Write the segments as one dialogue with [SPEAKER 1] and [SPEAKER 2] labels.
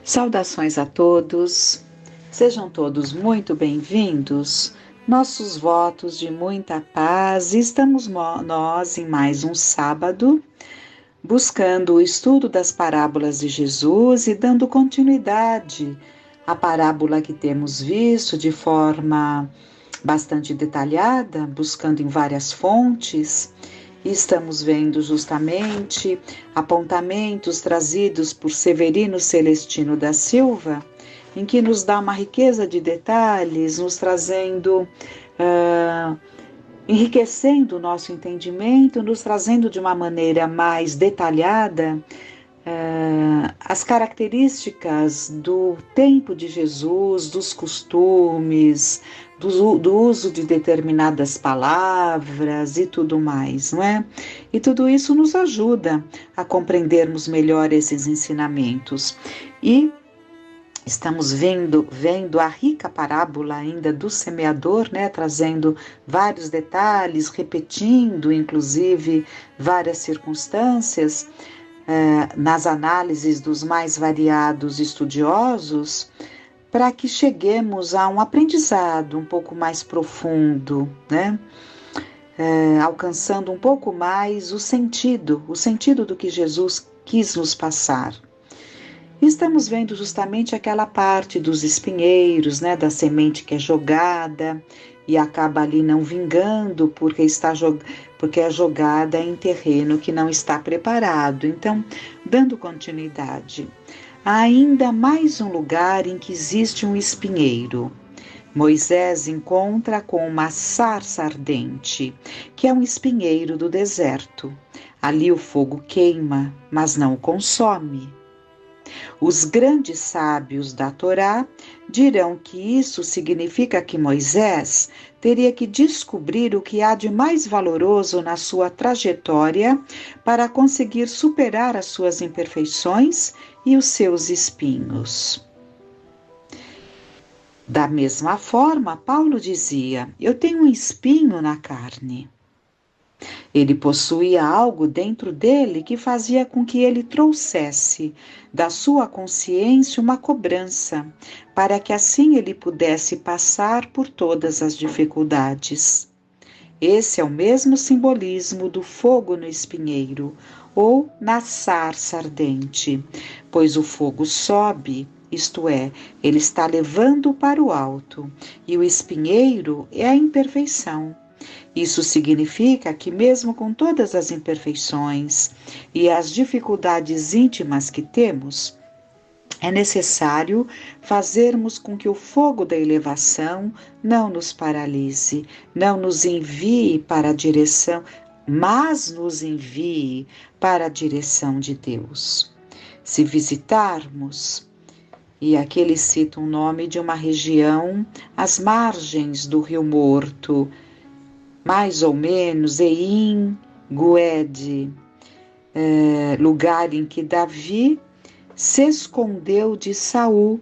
[SPEAKER 1] Saudações a todos, sejam todos muito bem-vindos. Nossos votos de muita paz. Estamos nós em mais um sábado, buscando o estudo das parábolas de Jesus e dando continuidade à parábola que temos visto de forma bastante detalhada, buscando em várias fontes. E estamos vendo justamente apontamentos trazidos por Severino Celestino da Silva, em que nos dá uma riqueza de detalhes, nos trazendo, enriquecendo o nosso entendimento, nos trazendo de uma maneira mais detalhada as características do tempo de Jesus, dos costumes, do uso de determinadas palavras e tudo mais, não é? E tudo isso nos ajuda a compreendermos melhor esses ensinamentos. E estamos vendo a rica parábola ainda do semeador, né? Trazendo vários detalhes, repetindo inclusive várias circunstâncias, nas análises dos mais variados estudiosos, para que cheguemos a um aprendizado um pouco mais profundo, né? Alcançando um pouco mais o sentido do que Jesus quis nos passar. Estamos vendo justamente aquela parte dos espinheiros, né, da semente que é jogada e acaba ali não vingando porque é jogada em terreno que não está preparado. Então, dando continuidade, há ainda mais um lugar em que existe um espinheiro. Moisés encontra com uma sarça ardente, que é um espinheiro do deserto. Ali o fogo queima, mas não o consome. Os grandes sábios da Torá dirão que isso significa que Moisés teria que descobrir o que há de mais valoroso na sua trajetória para conseguir superar as suas imperfeições e os seus espinhos. Da mesma forma, Paulo dizia: eu tenho um espinho na carne. Ele possuía algo dentro dele que fazia com que ele trouxesse da sua consciência uma cobrança, para que assim ele pudesse passar por todas as dificuldades. Esse é o mesmo simbolismo do fogo no espinheiro, ou na sarça ardente, pois o fogo sobe, isto é, ele está levando para o alto, e o espinheiro é a imperfeição. Isso significa que, mesmo com todas as imperfeições e as dificuldades íntimas que temos, é necessário fazermos com que o fogo da elevação não nos paralise, não nos envie para a direção, mas nos envie para a direção de Deus. Se visitarmos, e aqui ele cita o nome de uma região às margens do Rio Morto, mais ou menos Ein Gued, lugar em que Davi se escondeu de Saul.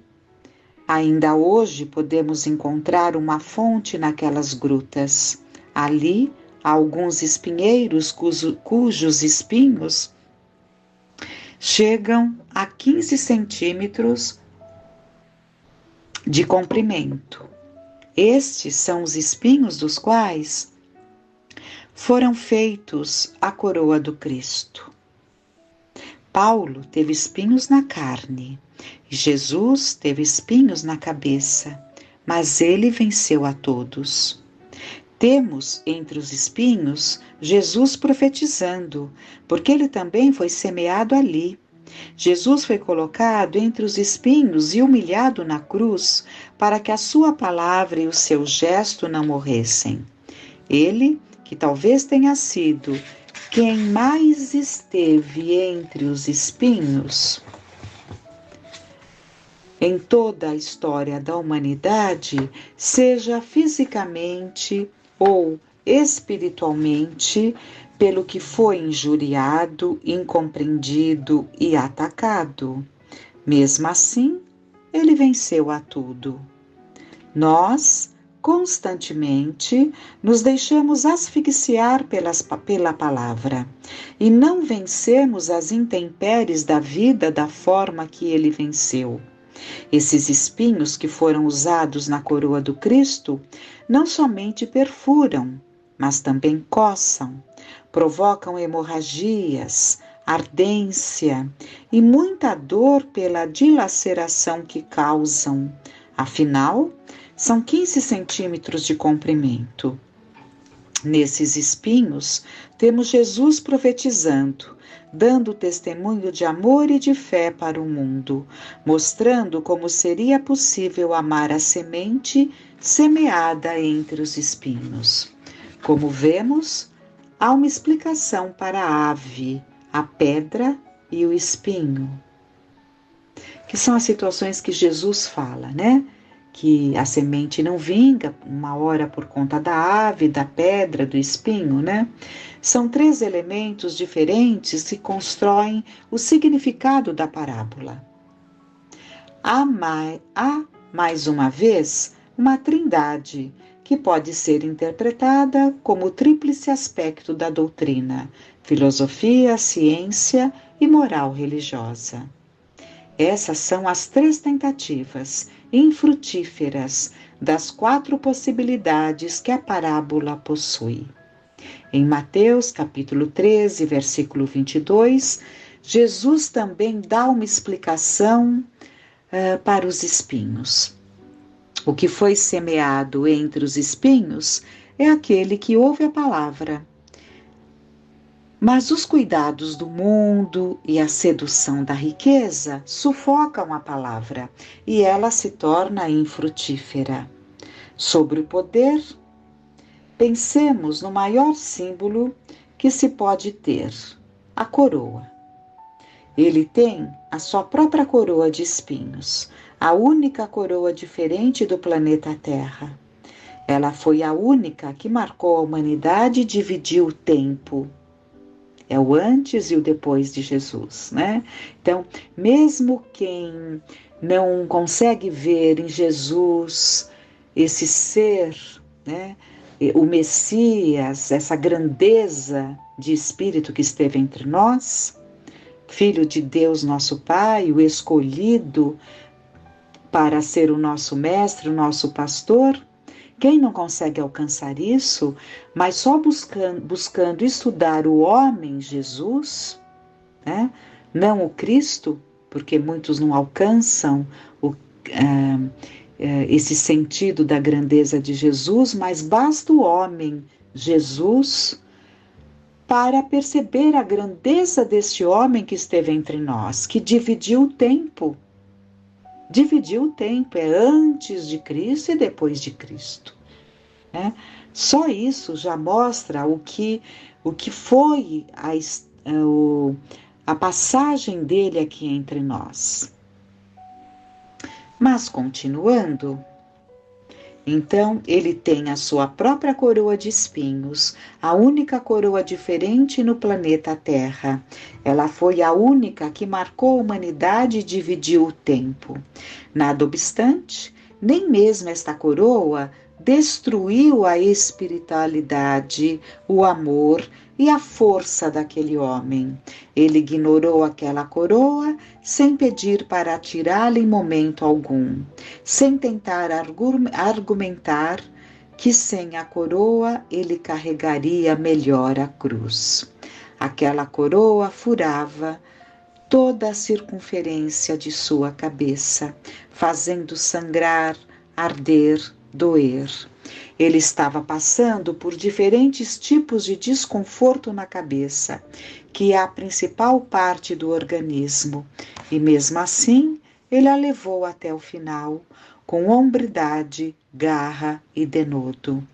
[SPEAKER 1] Ainda hoje podemos encontrar uma fonte naquelas grutas. Ali há alguns espinheiros cujos espinhos chegam a 15 centímetros de comprimento. Estes são os espinhos dos quais foram feitos a coroa do Cristo. Paulo teve espinhos na carne, e Jesus teve espinhos na cabeça, mas ele venceu a todos. Temos entre os espinhos Jesus profetizando, porque ele também foi semeado ali. Jesus foi colocado entre os espinhos e humilhado na cruz, para que a sua palavra e o seu gesto não morressem. Ele, que talvez tenha sido quem mais esteve entre os espinhos em toda a história da humanidade, seja fisicamente ou espiritualmente, pelo que foi injuriado, incompreendido e atacado. Mesmo assim, ele venceu a tudo. Nós, constantemente, nos deixamos asfixiar pela palavra e não vencemos as intempéries da vida da forma que ele venceu. Esses espinhos que foram usados na coroa do Cristo não somente perfuram, mas também coçam, provocam hemorragias, ardência e muita dor pela dilaceração que causam. Afinal, são 15 centímetros de comprimento. Nesses espinhos, temos Jesus profetizando, dando testemunho de amor e de fé para o mundo, mostrando como seria possível amar a semente semeada entre os espinhos. Como vemos, há uma explicação para a ave, a pedra e o espinho, que são as situações que Jesus fala, né? Que a semente não vinga, uma hora por conta da ave, da pedra, do espinho, né? São 3 elementos diferentes que constroem o significado da parábola. Há mais uma vez uma trindade que pode ser interpretada como o tríplice aspecto da doutrina: filosofia, ciência e moral religiosa. Essas são as 3 tentativas infrutíferas das 4 possibilidades que a parábola possui. Em Mateus capítulo 13, versículo 22, Jesus também dá uma explicação para os espinhos. O que foi semeado entre os espinhos é aquele que ouve a palavra. Mas os cuidados do mundo e a sedução da riqueza sufocam a palavra e ela se torna infrutífera. Sobre o poder, pensemos no maior símbolo que se pode ter, a coroa. Ele tem a sua própria coroa de espinhos, a única coroa diferente do planeta Terra. Ela foi a única que marcou a humanidade e dividiu o tempo. É o antes e o depois de Jesus, né? Então, mesmo quem não consegue ver em Jesus esse ser, né? O Messias, essa grandeza de espírito que esteve entre nós, Filho de Deus, nosso Pai, o escolhido para ser o nosso mestre, o nosso pastor, quem não consegue alcançar isso, mas só buscando estudar o homem Jesus, né? Não o Cristo, porque muitos não alcançam esse sentido da grandeza de Jesus, mas basta o homem Jesus para perceber a grandeza deste homem que esteve entre nós, que dividiu o tempo. Dividiu o tempo, é antes de Cristo e depois de Cristo. Né? Só isso já mostra o que foi a passagem dele aqui entre nós. Mas continuando, então ele tem a sua própria coroa de espinhos, a única coroa diferente no planeta Terra. Ela foi a única que marcou a humanidade e dividiu o tempo. Nada obstante, nem mesmo esta coroa destruiu a espiritualidade, o amor e a força daquele homem. Ele ignorou aquela coroa sem pedir para tirá-la em momento algum, sem tentar argumentar que sem a coroa ele carregaria melhor a cruz. Aquela coroa furava toda a circunferência de sua cabeça, fazendo sangrar, arder, doer. Ele estava passando por diferentes tipos de desconforto na cabeça, que é a principal parte do organismo, e mesmo assim ele a levou até o final, com hombridade, garra e denodo.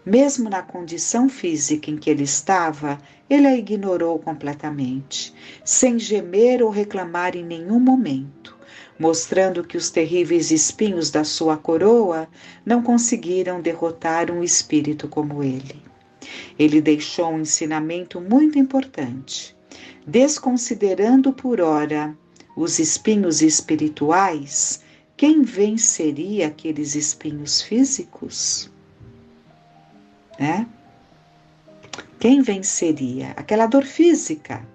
[SPEAKER 1] Mesmo na condição física em que ele estava, ele a ignorou completamente, sem gemer ou reclamar em nenhum momento, mostrando que os terríveis espinhos da sua coroa não conseguiram derrotar um espírito como ele. Ele deixou um ensinamento muito importante. Desconsiderando por ora os espinhos espirituais, quem venceria aqueles espinhos físicos? Né? Quem venceria? Aquela dor física.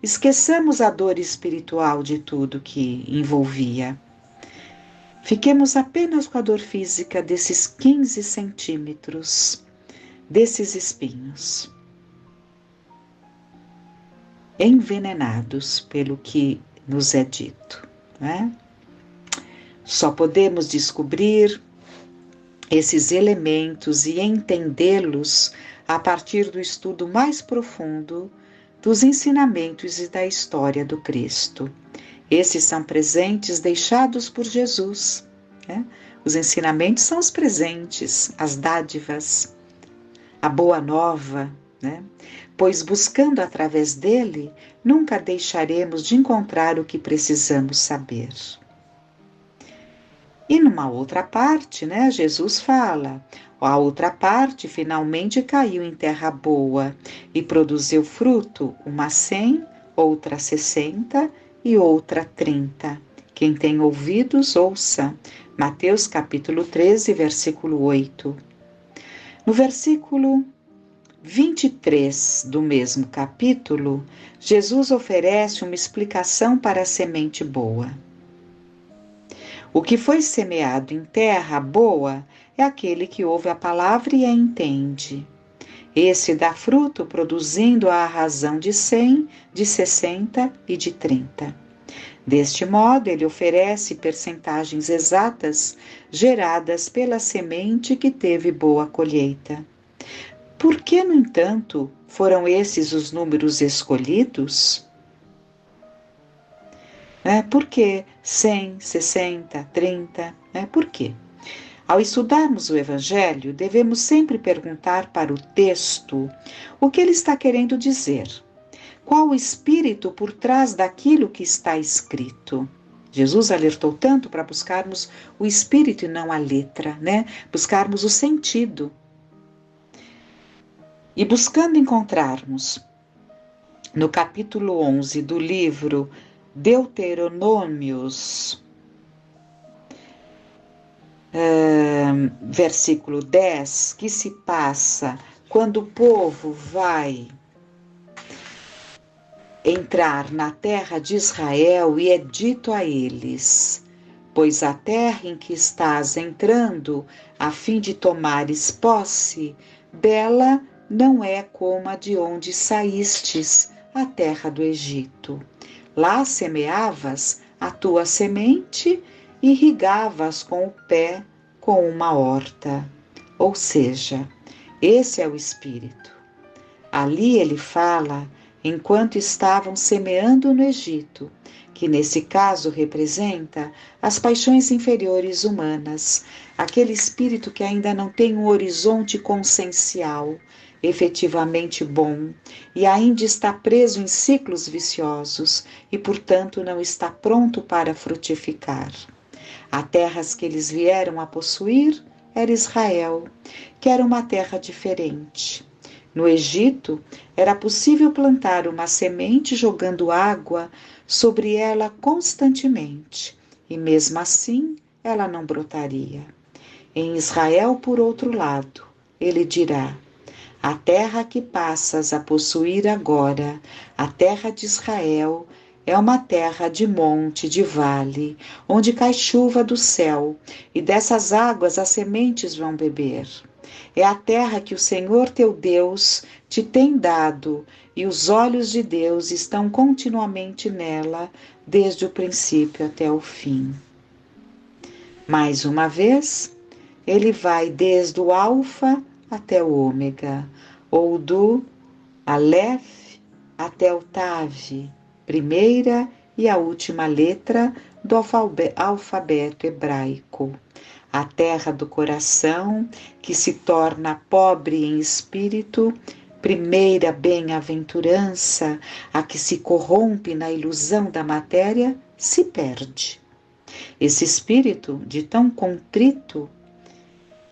[SPEAKER 1] Esqueçamos a dor espiritual de tudo que envolvia. Fiquemos apenas com a dor física desses 15 centímetros, desses espinhos, envenenados pelo que nos é dito, né? Só podemos descobrir esses elementos e entendê-los a partir do estudo mais profundo dos ensinamentos e da história do Cristo. Esses são presentes deixados por Jesus, né? Os ensinamentos são os presentes, as dádivas, a boa nova, né? Pois buscando através dele, nunca deixaremos de encontrar o que precisamos saber. E numa outra parte, né, Jesus fala, a outra parte finalmente caiu em terra boa e produziu fruto, uma 100, outra 60 e outra 30. Quem tem ouvidos, ouça. Mateus capítulo 13, versículo 8. No versículo 23 do mesmo capítulo, Jesus oferece uma explicação para a semente boa. O que foi semeado em terra boa é aquele que ouve a palavra e a entende. Esse dá fruto, produzindo a razão de 100, de 60 e de 30. Deste modo, ele oferece percentagens exatas geradas pela semente que teve boa colheita. Por que, no entanto, foram esses os números escolhidos? Por que 100, 60, 30? Por quê? Ao estudarmos o Evangelho, devemos sempre perguntar para o texto o que ele está querendo dizer. Qual o espírito por trás daquilo que está escrito? Jesus alertou tanto para buscarmos o espírito e não a letra, né? Buscarmos o sentido. E buscando encontrarmos no capítulo 11 do livro Deuteronômios, versículo 10, que se passa quando o povo vai entrar na terra de Israel e é dito a eles: pois a terra em que estás entrando, a fim de tomares posse, dela não é como a de onde saístes, a terra do Egito. Lá semeavas a tua semente e irrigavas com o pé com uma horta. Ou seja, esse é o Espírito. Ali ele fala enquanto estavam semeando no Egito, que nesse caso representa as paixões inferiores humanas, aquele espírito que ainda não tem um horizonte consciencial efetivamente bom e ainda está preso em ciclos viciosos e, portanto, não está pronto para frutificar. A terra que eles vieram a possuir era Israel, que era uma terra diferente. No Egito, era possível plantar uma semente jogando água sobre ela constantemente, e mesmo assim ela não brotaria. Em Israel, por outro lado, ele dirá: a terra que passas a possuir agora, a terra de Israel, é uma terra de monte, de vale, onde cai chuva do céu, e dessas águas as sementes vão beber. É a terra que o Senhor teu Deus te tem dado, e os olhos de Deus estão continuamente nela, desde o princípio até o fim. Mais uma vez, ele vai desde o alfa até o ômega, ou do Aleph até o Tav, primeira e a última letra do alfabeto hebraico. A terra do coração, que se torna pobre em espírito, primeira bem-aventurança, a que se corrompe na ilusão da matéria, se perde. Esse espírito, de tão contrito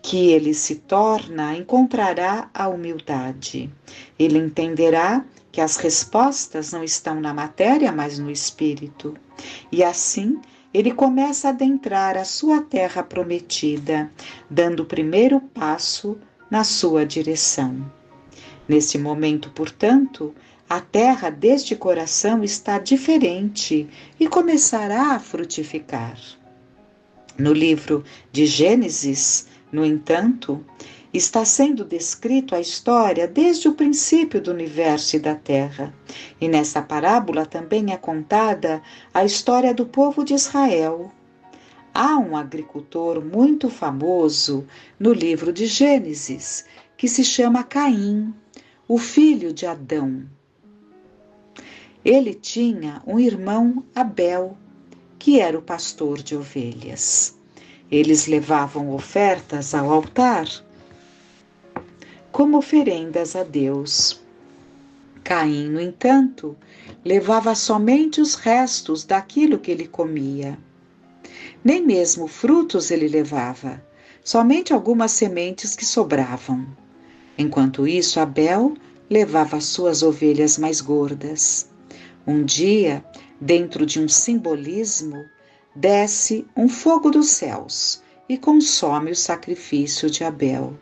[SPEAKER 1] que ele se torna, encontrará a humildade. Ele entenderá que as respostas não estão na matéria, mas no espírito. E assim, ele começa a adentrar a sua terra prometida, dando o primeiro passo na sua direção. Nesse momento, portanto, a terra deste coração está diferente e começará a frutificar. No livro de Gênesis, no entanto, está sendo descrito a história desde o princípio do universo e da terra. E nessa parábola também é contada a história do povo de Israel. Há um agricultor muito famoso no livro de Gênesis, que se chama Caim, o filho de Adão. Ele tinha um irmão Abel, que era o pastor de ovelhas. Eles levavam ofertas ao altar como oferendas a Deus. Caim, no entanto, levava somente os restos daquilo que ele comia. Nem mesmo frutos ele levava, somente algumas sementes que sobravam. Enquanto isso, Abel levava suas ovelhas mais gordas. Um dia, dentro de um simbolismo, desce um fogo dos céus e consome o sacrifício de Abel.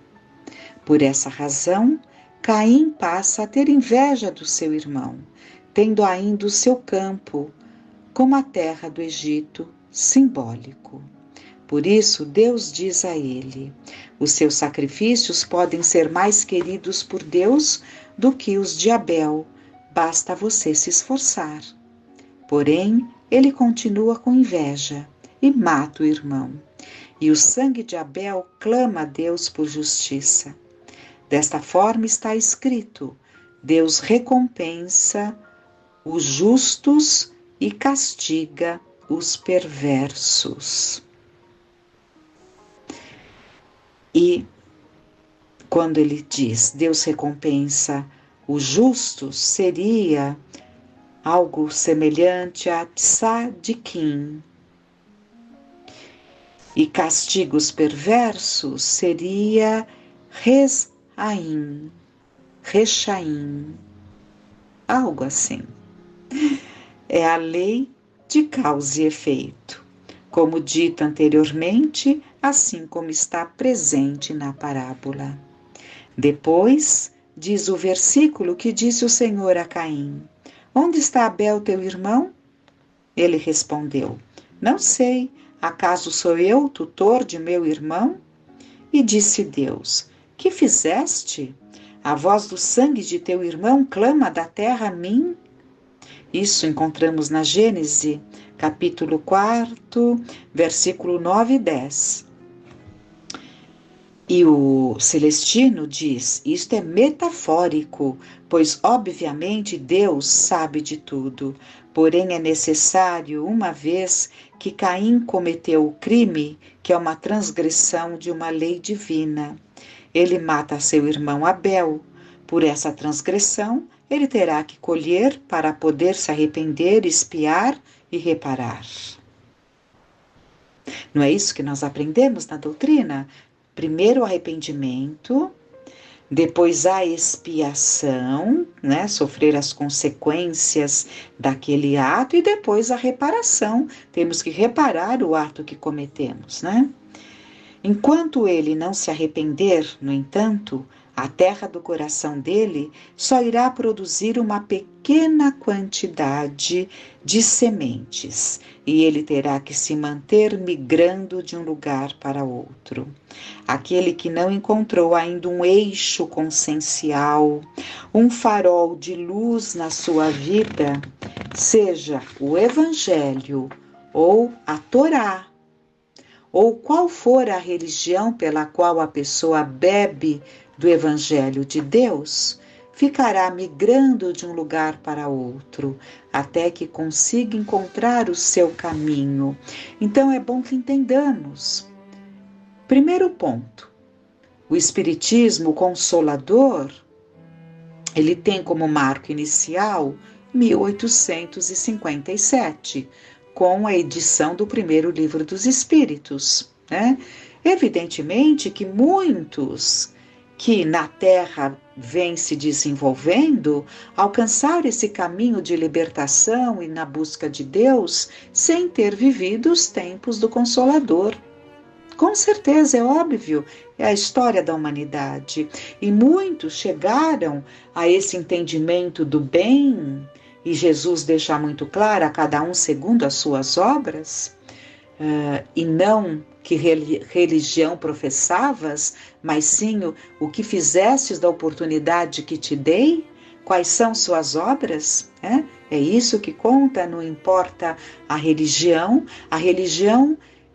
[SPEAKER 1] Por essa razão, Caim passa a ter inveja do seu irmão, tendo ainda o seu campo, como a terra do Egito, simbólico. Por isso, Deus diz a ele: os seus sacrifícios podem ser mais queridos por Deus do que os de Abel, basta você se esforçar. Porém, ele continua com inveja e mata o irmão. E o sangue de Abel clama a Deus por justiça. Desta forma está escrito: Deus recompensa os justos e castiga os perversos. E quando ele diz Deus recompensa os justos, seria algo semelhante a tzadikim. E castiga os perversos seria rechaim, algo assim. É a lei de causa e efeito, como dito anteriormente, assim como está presente na parábola. Depois, diz o versículo que disse o Senhor a Caim: onde está Abel, teu irmão? Ele respondeu: não sei, acaso sou eu tutor de meu irmão? E disse Deus: que fizeste? A voz do sangue de teu irmão clama da terra a mim? Isso encontramos na Gênesis, capítulo 4, versículo 9 e 10. E o Celestino diz: isto é metafórico, pois obviamente Deus sabe de tudo. Porém é necessário, uma vez que Caim cometeu o crime, que é uma transgressão de uma lei divina. Ele mata seu irmão Abel. Por essa transgressão, ele terá que colher para poder se arrepender, expiar e reparar. Não é isso que nós aprendemos na doutrina? Primeiro o arrependimento, depois a expiação, né? Sofrer as consequências daquele ato, e depois a reparação. Temos que reparar o ato que cometemos, né? Enquanto ele não se arrepender, no entanto, a terra do coração dele só irá produzir uma pequena quantidade de sementes, e ele terá que se manter migrando de um lugar para outro. Aquele que não encontrou ainda um eixo consciencial, um farol de luz na sua vida, seja o Evangelho ou a Torá, ou qual for a religião pela qual a pessoa bebe do Evangelho de Deus, ficará migrando de um lugar para outro, até que consiga encontrar o seu caminho. Então é bom que entendamos. Primeiro ponto, o Espiritismo Consolador, ele tem como marco inicial 1857, com a edição do primeiro livro dos Espíritos, né? Evidentemente que muitos que na Terra vêm se desenvolvendo, alcançaram esse caminho de libertação e na busca de Deus, sem ter vivido os tempos do Consolador. Com certeza, é óbvio É a história da humanidade. E muitos chegaram a esse entendimento do bem, e Jesus deixa muito claro, a cada um segundo as suas obras, e não que religião professavas, mas sim o que fizestes da oportunidade que te dei, quais são suas obras, é isso que conta, não importa a religião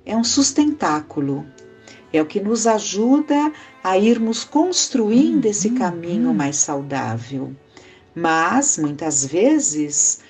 [SPEAKER 1] é um sustentáculo, é o que nos ajuda a irmos construindo esse caminho mais saudável. Mas, muitas vezes,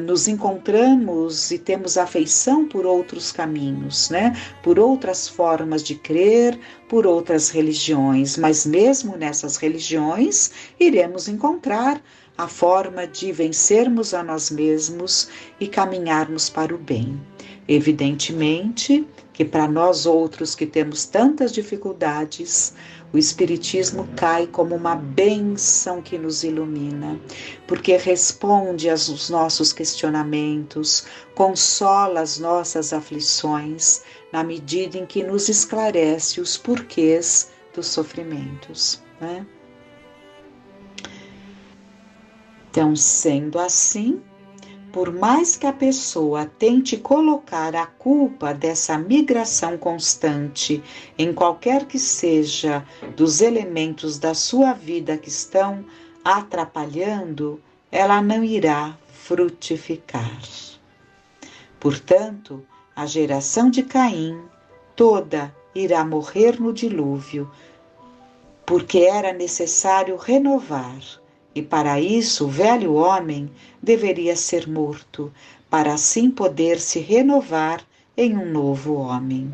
[SPEAKER 1] nos encontramos e temos afeição por outros caminhos, né? Por outras formas de crer, por outras religiões. Mas mesmo nessas religiões, iremos encontrar a forma de vencermos a nós mesmos e caminharmos para o bem. Evidentemente que para nós outros que temos tantas dificuldades, o Espiritismo cai como uma bênção que nos ilumina, porque responde aos nossos questionamentos, consola as nossas aflições, na medida em que nos esclarece os porquês dos sofrimentos, né? Então, sendo assim, por mais que a pessoa tente colocar a culpa dessa migração constante em qualquer que seja dos elementos da sua vida que estão atrapalhando, ela não irá frutificar. Portanto, a geração de Caim toda irá morrer no dilúvio, porque era necessário renovar. E para isso o velho homem deveria ser morto, para assim poder se renovar em um novo homem.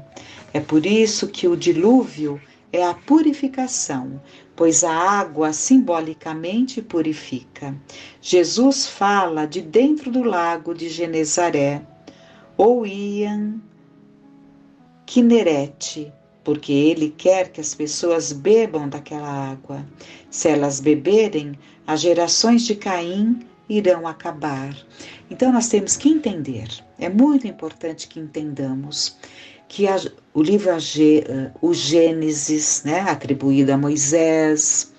[SPEAKER 1] É por isso que o dilúvio é a purificação, pois a água simbolicamente purifica. Jesus fala de dentro do lago de Genezaré, ou Ian Kinerete, porque ele quer que as pessoas bebam daquela água. Se elas beberem, as gerações de Caim irão acabar. Então nós temos que entender, é muito importante que entendamos que o livro o Gênesis, né, atribuído a Moisés,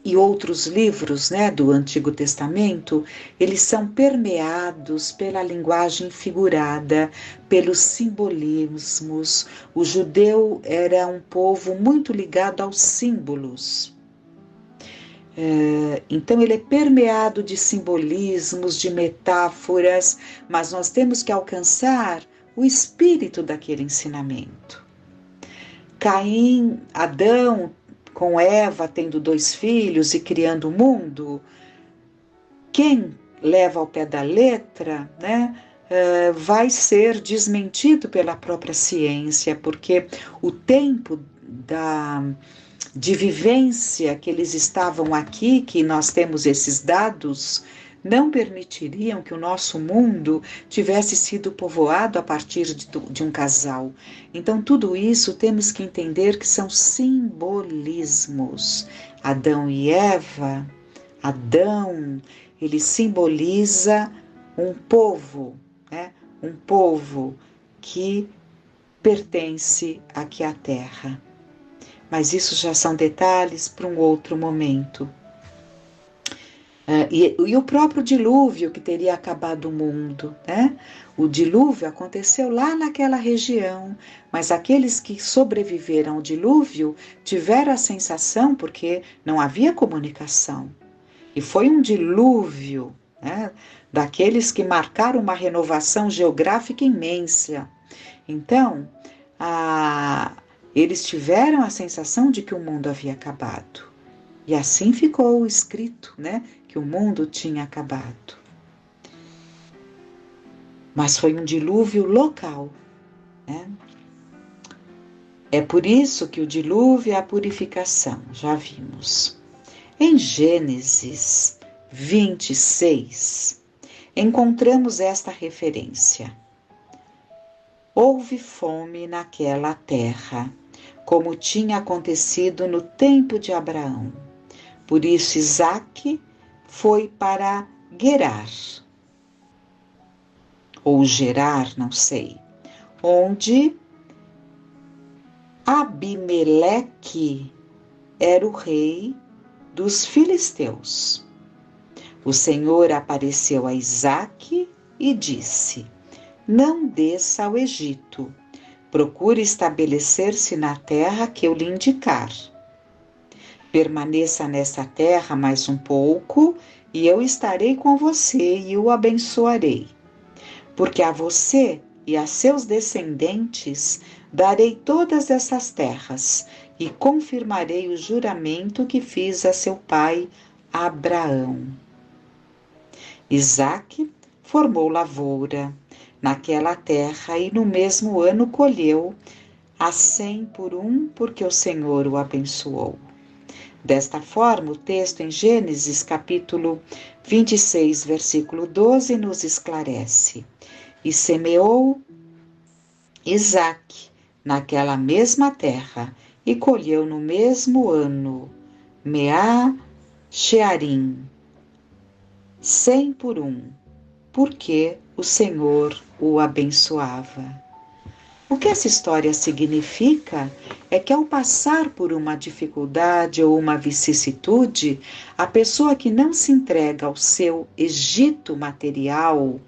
[SPEAKER 1] e outros livros, né, do Antigo Testamento, eles são permeados pela linguagem figurada, pelos simbolismos. O judeu era um povo muito ligado aos símbolos. Então ele é permeado de simbolismos, de metáforas, mas nós temos que alcançar o espírito daquele ensinamento. Adão, com Eva tendo 2 filhos e criando o mundo, quem leva ao pé da letra, né, vai ser desmentido pela própria ciência, porque o tempo de vivência que eles estavam aqui, que nós temos esses dados, não permitiriam que o nosso mundo tivesse sido povoado a partir de um casal. Então, tudo isso temos que entender que são simbolismos. Adão e Eva, Adão, ele simboliza um povo, né? Um povo que pertence aqui à Terra. Mas isso já são detalhes para um outro momento. E o próprio dilúvio que teria acabado o mundo, né? O dilúvio aconteceu lá naquela região, mas aqueles que sobreviveram ao dilúvio tiveram a sensação, porque não havia comunicação. E foi um dilúvio, né, daqueles que marcaram uma renovação geográfica imensa. Então, eles tiveram a sensação de que o mundo havia acabado. E assim ficou escrito, né, que o mundo tinha acabado. Mas foi um dilúvio local, né? É por isso que o dilúvio é a purificação, já vimos. Em Gênesis 26, encontramos esta referência. Houve fome naquela terra, como tinha acontecido no tempo de Abraão. Por isso Isaque foi para Gerar, ou Gerar, não sei, onde Abimeleque era o rei dos filisteus. O Senhor apareceu a Isaque e disse: Não desça ao Egito. Procure estabelecer-se na terra que eu lhe indicar. Permaneça nessa terra mais um pouco, e eu estarei com você e o abençoarei. Porque a você e a seus descendentes darei todas essas terras, e confirmarei o juramento que fiz a seu pai Abraão. Isaque formou lavoura naquela terra e no mesmo ano colheu a 100 por um, porque o Senhor o abençoou. Desta forma, o texto em Gênesis capítulo 26, versículo 12, nos esclarece: E semeou Isaque naquela mesma terra e colheu no mesmo ano Meá Shearim, 100 por um, porque o Senhor o abençoava. O que essa história significa é que ao passar por uma dificuldade ou uma vicissitude, a pessoa que não se entrega ao seu Egito material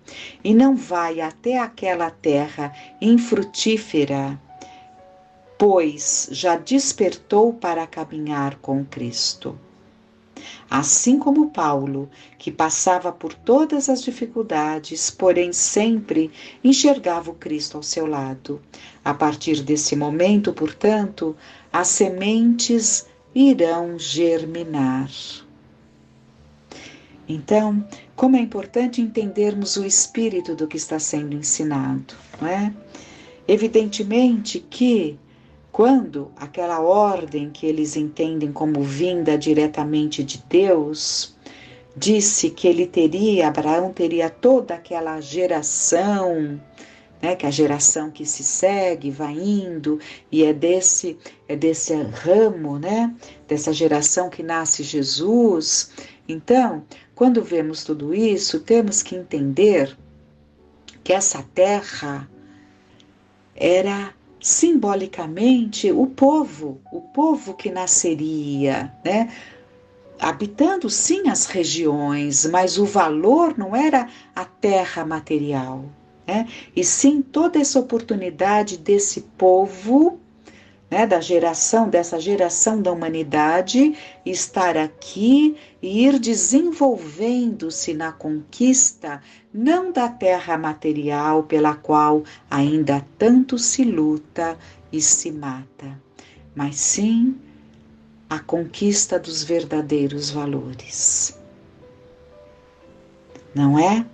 [SPEAKER 1] e não vai até aquela terra infrutífera, pois já despertou para caminhar com Cristo. Assim como Paulo, que passava por todas as dificuldades, porém sempre enxergava o Cristo ao seu lado. A partir desse momento, portanto, as sementes irão germinar. Então, como é importante entendermos o espírito do que está sendo ensinado, não é? Evidentemente que quando aquela ordem que eles entendem como vinda diretamente de Deus, disse que Abraão teria toda aquela geração, né, que é a geração que se segue, vai indo, e é desse ramo, né, dessa geração que nasce Jesus. Então, quando vemos tudo isso, temos que entender que essa terra era simbolicamente o povo que nasceria, né? Habitando sim as regiões, mas o valor não era a terra material, né? E sim toda essa oportunidade desse povo, né, dessa geração da humanidade, estar aqui e ir desenvolvendo-se na conquista, não da terra material pela qual ainda tanto se luta e se mata, mas sim a conquista dos verdadeiros valores. Não é?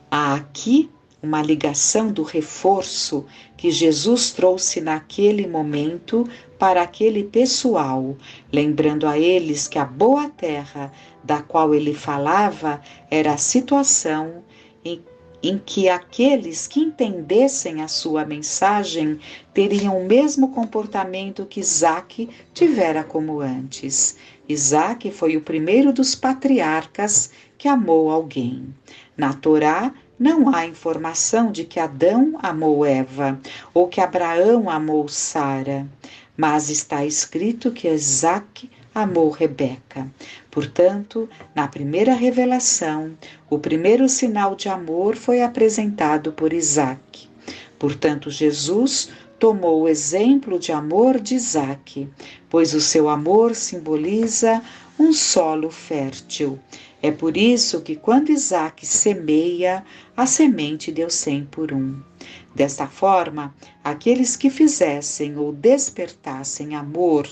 [SPEAKER 1] Há aqui uma ligação do reforço que Jesus trouxe naquele momento para aquele pessoal, lembrando a eles que a boa terra da qual ele falava era a situação em que aqueles que entendessem a sua mensagem teriam o mesmo comportamento que Isaque tivera como antes. Isaque foi o primeiro dos patriarcas que amou alguém. Na Torá, não há informação de que Adão amou Eva ou que Abraão amou Sara, mas está escrito que Isaque amou Rebeca. Portanto, na primeira revelação, o primeiro sinal de amor foi apresentado por Isaque. Portanto, Jesus tomou o exemplo de amor de Isaque, pois o seu amor simboliza um solo fértil. É por isso que quando Isaque semeia, a semente deu 100 por um. Desta forma, aqueles que fizessem ou despertassem amor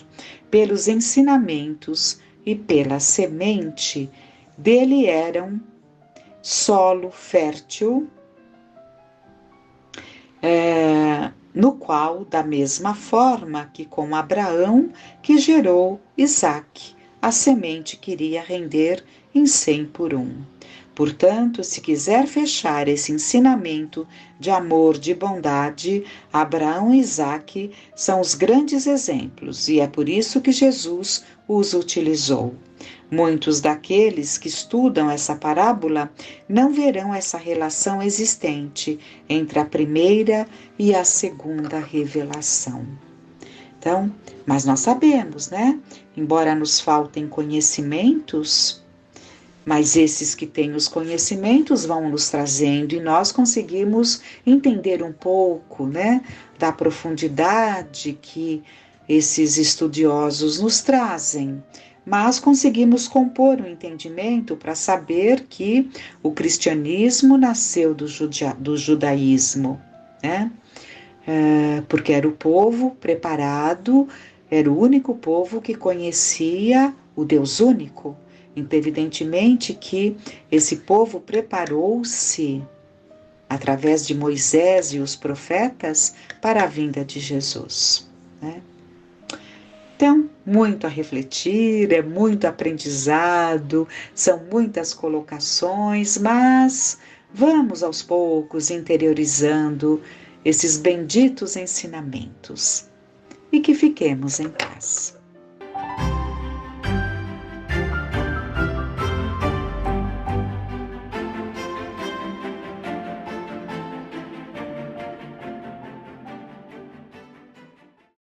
[SPEAKER 1] pelos ensinamentos e pela semente dele eram solo fértil, no qual, da mesma forma que com Abraão, que gerou Isaque, a semente queria render em 100 por um. Portanto, se quiser fechar esse ensinamento de amor, de bondade, Abraão e Isaque são os grandes exemplos, e é por isso que Jesus os utilizou. Muitos daqueles que estudam essa parábola não verão essa relação existente entre a primeira e a segunda revelação. Então, mas nós sabemos, né? Embora nos faltem conhecimentos, mas esses que têm os conhecimentos vão nos trazendo e nós conseguimos entender um pouco, né, da profundidade que esses estudiosos nos trazem. Mas conseguimos compor um entendimento para saber que o cristianismo nasceu do judaísmo, né? Porque era o povo preparado, era o único povo que conhecia o Deus único. Então, evidentemente que esse povo preparou-se através de Moisés e os profetas para a vinda de Jesus, né? Então, muito a refletir, é muito aprendizado, são muitas colocações, mas vamos aos poucos interiorizando esses benditos ensinamentos e que fiquemos em paz.